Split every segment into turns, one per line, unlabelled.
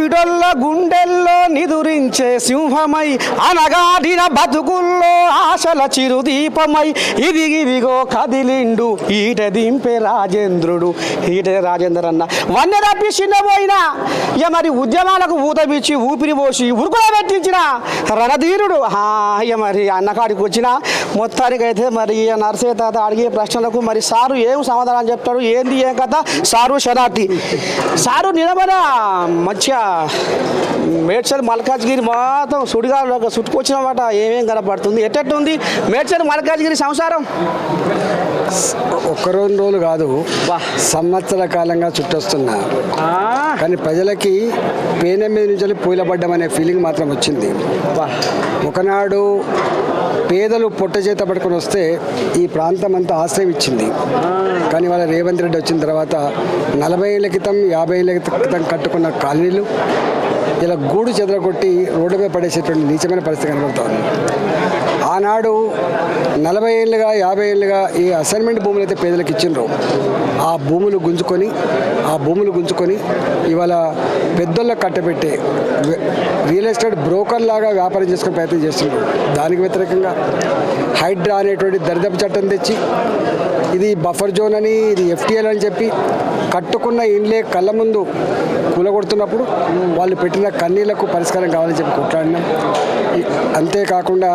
అడవిడొల్ల గుండెల్లో నిదురించే సింహమై అనగాడిన బతుకుల్లో ఆశల చిరుదీపమై ఇదిగిదిగో కదిలిండు ఈట దింపే రాజేంద్రుడు. ఈట రాజేంద్ర అన్న వన్నె తప్పి చిన్నపోయినా ఇక మరి ఉద్యమాలకు ఊతపిచ్చి ఊపిరి పోసి ఉరుకులో పెట్టించిన రణధీరుడు. ఇక మరి అన్నకాడికి వచ్చిన మొత్తానికైతే మరి నర్సే తాత అడిగే ప్రశ్నలకు మరి సారు ఏం సమాధానం చెప్తాడు, ఏంది ఏం కథ సారు శనాటి సారు నిలబడ మంచిగా మేడ్చల్ మల్కాజ్గిరి మొత్తం సుడిగాలు చుట్టుకొచ్చిన మాట ఏమేం కనపడుతుంది, ఎట్టెట్టుంది మేడ్చల్ మల్కాజ్గిరి సంసారం?
ఒక్క రెండు రోజులు కాదు, సంవత్సర కాలంగా చుట్టొస్తున్నా. కానీ ప్రజలకి పేన మీద నుంచి పూలపడ్డం అనే ఫీలింగ్ మాత్రం వచ్చింది. ఒకనాడు పేదలు పొట్ట చేత పట్టుకొని వస్తే ఈ ప్రాంతం అంతా ఆశ్రయం ఇచ్చింది. కానీ వాళ్ళ రేవంత్ రెడ్డి వచ్చిన తర్వాత 40 ఏళ్ళ క్రితం 50 ఏళ్ళ క్రితం కట్టుకున్న కాలనీలు ఇలా గూడు చెదరగొట్టి రోడ్డుపై పడేసేటువంటి నీచమైన పరిస్థితి కనబడుతోంది. ఆనాడు 40 ఏళ్ళుగా 50 ఏళ్ళుగా ఈ అసైన్మెంట్ భూములు అయితే పేదలకు ఇచ్చిండ్రు, ఆ భూములు గుంజుకొని ఇవాళ పెద్దోళ్ళకు కట్టబెట్టే రియల్ ఎస్టేట్ బ్రోకర్ లాగా వ్యాపారం చేసుకునే ప్రయత్నం చేస్తున్నారు. దానికి వ్యతిరేకంగా హైడ్రా అనేటువంటి దరిదపు చట్టం తెచ్చి ఇది బఫర్ జోన్ అని, ఇది ఎఫ్టీఎల్ అని చెప్పి కట్టుకున్న ఇండ్లే కళ్ళ ముందు కూలగొడుతున్నప్పుడు వాళ్ళు పెట్టిన కన్నీళ్లకు పరిష్కారం కావాలని చెప్పి కొట్లాడినాం. అంతేకాకుండా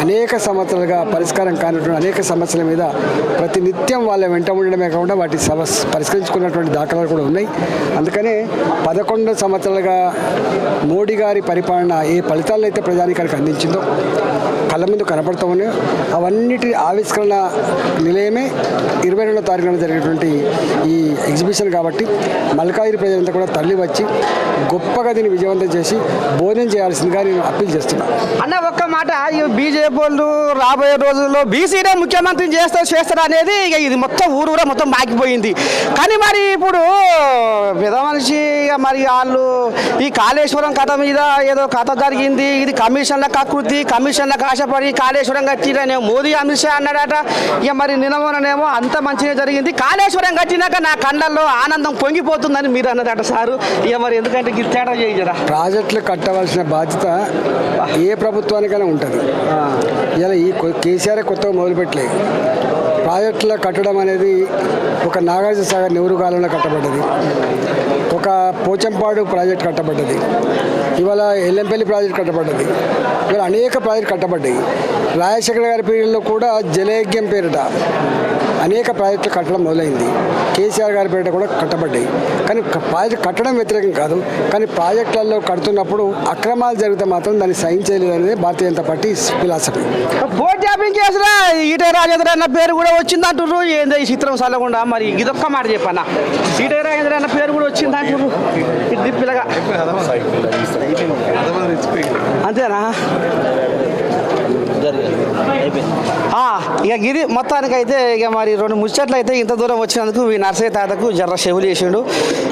అనేక సంవత్సరాలుగా పరిష్కారం కానటువంటి అనేక సమస్యల మీద ప్రతినిత్యం వాళ్ళ వెంట ఉండడమే కాకుండా వాటి పరిష్కరించుకున్నటువంటి దాఖలాలు కూడా ఉన్నాయి. అందుకనే 11 సంవత్సరాలుగా మోడీ గారి పరిపాలన ఏ ఫలితాలను అయితే ప్రజానికానికి అందించిందో కళ్ళ ముందు కనపడుతూ ఉన్నాయో అవన్నిటి ఆవిష్కరణ నిలయమే 22వ తారీఖున జరిగినటువంటి ఈ ఎగ్జిబిషన్. కాబట్టి మల్కాజ్గిరి ప్రజలంతా కూడా తరలి వచ్చి గొప్పగా దీన్ని విజయవంతం చేసి భోజనం చేయాల్సిందిగా నేను అప్పీల్ చేస్తున్నాను.
అన్న ఒక్క మాట, ఈ బీజేపీ వాళ్ళు రాబోయే రోజుల్లో బీసీనే ముఖ్యమంత్రిని చేస్తారు అనేది ఇక ఇది మొత్తం ఊరు కూడా మొత్తం బాకిపోయింది. కానీ మరి ఇప్పుడు పెద్ద మనిషి మరి వాళ్ళు ఈ కాళేశ్వరం కథ మీద ఏదో కథ జరిగింది, ఇది కమిషన్ల కకృతి, కమిషన్లకు ఆశపడి కాళేశ్వరం కట్టిరనే మోదీ అమిత్ షా అన్నాడట. ఇక మరి నిన్నమోననేమో అంత మంచిగా జరిగింది, కాళేశ్వరం కట్టినాక నా కళ్ళల్లో ఆనందం పొంగిపోతుందని మీరు అన్నదట సారు. ఇక మరి ఎందుకంటే తేడా చేయరా?
ప్రాజెక్టులు కట్టవలసిన బాధ్యత ఏ ప్రభుత్వానికైనా ఉంటుంది. ఇలా ఈ కేసీఆర్ కొత్తగా మొదలుపెట్టలేదు. ప్రాజెక్టుల కట్టడం అనేది ఒక నాగార్జున సాగర్ నెహ్రూ కాలంలో కట్టబడ్డది, ఒక పోచంపాడు ప్రాజెక్ట్ కట్టబడ్డది, ఇవాళ ఎల్లంపల్లి ప్రాజెక్ట్ కట్టబడ్డది, ఇవాళ అనేక ప్రాజెక్టు కట్టబడ్డాయి. రాజశేఖర గారి పీరియడ్లో కూడా జలయజ్ఞం పేరిట అనేక ప్రాజెక్టులు కట్టడం మొదలైంది. కేసీఆర్ గారి పేరిట కూడా కట్టబడ్డాయి. కానీ ప్రాజెక్టు కట్టడం వ్యతిరేకం కాదు, కానీ ప్రాజెక్టులలో కడుతున్నప్పుడు అక్రమాలు జరిగితే మాత్రం దాన్ని సహించలేదు అనేది Bharatiya Janata Party philosophy.
Board tapping చేసిన ఈట రాజేంద్ర అన్న పేరు కూడా వచ్చింది అంటుర్రు. ఏందో ఈ చిత్రం చల్లకుండా మరి ఇదొక్క మాట చెప్పన్న, ఈట రాజేంద్ర అన్న పేరు కూడా వచ్చింది అంటుర్రు. ఇది పిల్లగా అంతేనా? ఇక ఇది మొత్తానికైతే ఇక మరి 2 ముచ్చట్లు అయితే ఇంత దూరం వచ్చినందుకు ఈ నర్సయ్య తాతకు జర్ర చెవులు చేసిండు.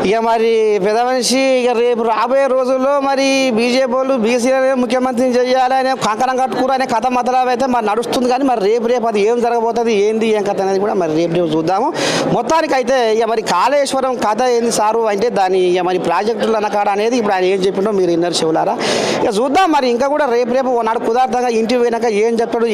ఇక మరి పెద్ద మనిషి ఇక రేపు రాబోయే రోజుల్లో మరి బీజేపీ వాళ్ళు బీసీలనే ముఖ్యమంత్రిని చేయాలనే కంకణం కట్టుకురు అనే కథ మొదలైతే అయితే మరి నడుస్తుంది. కానీ మరి రేపు అది ఏం జరగబోతుంది, ఏంది ఏం కథ అనేది కూడా మరి రేపు చూద్దాము. మొత్తానికైతే ఇక మరి కాళేశ్వరం కథ ఏంది సారు అంటే దాని ఇక మరి ప్రాజెక్టులు అన్నకాడ అనేది ఇప్పుడు ఆయన ఏం చెప్పిండో మీరు విన్నారు చెవులారా. ఇక చూద్దాం మరి ఇంకా కూడా రేపు నాడు కుదార్థంగా ఇంటికి పోయినాక ఏం చెప్తాడు.